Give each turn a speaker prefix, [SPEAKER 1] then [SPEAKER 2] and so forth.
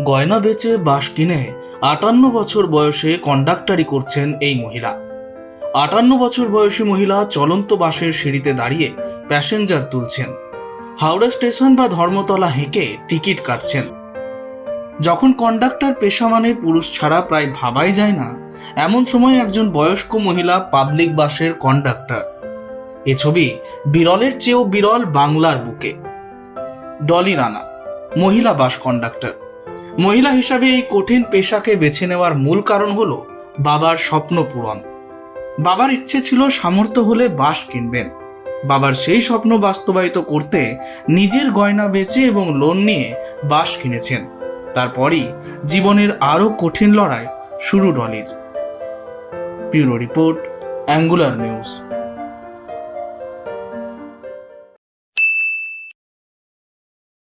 [SPEAKER 1] গয়না বেচে বাস কিনে ৫৮ বছর বয়সে কন্ডাক্টরি করছেন এই মহিলা। ৫৮ বছর বয়সী মহিলা চলন্ত বাসের সিঁড়িতে দাঁড়িয়ে প্যাসেঞ্জার তুলছেন, হাওড়া স্টেশন বা ধর্মতলা হেঁকে টিকিট কাটছেন। যখন কন্ডাক্টর পেশা মানে পুরুষ ছাড়া প্রায় ভাবাই যায় না, এমন সময় একজন বয়স্ক মহিলা পাবলিক বাসের কন্ডাক্টর। এ ছবি বিরলের চেয়েও বিরল বাংলার বুকে। ডলি রানা, মহিলা বাস কন্ডাক্টর। মহিলা হিসাবে এই কঠিন পেশাকে বেছে নেওয়ার মূল কারণ হলো বাবার স্বপ্ন পূরণ। বাবার ইচ্ছে ছিল সামর্থ্য হলে বাস কিনবেন। বাবার সেই স্বপ্ন বাস্তবায়িত করতে নিজের গয়না বেচে এবং লোন নিয়ে বাস কিনেছেন। তারপরই জীবনের আরও কঠিন লড়াই শুরু ডলির। Bureau report, Angular news.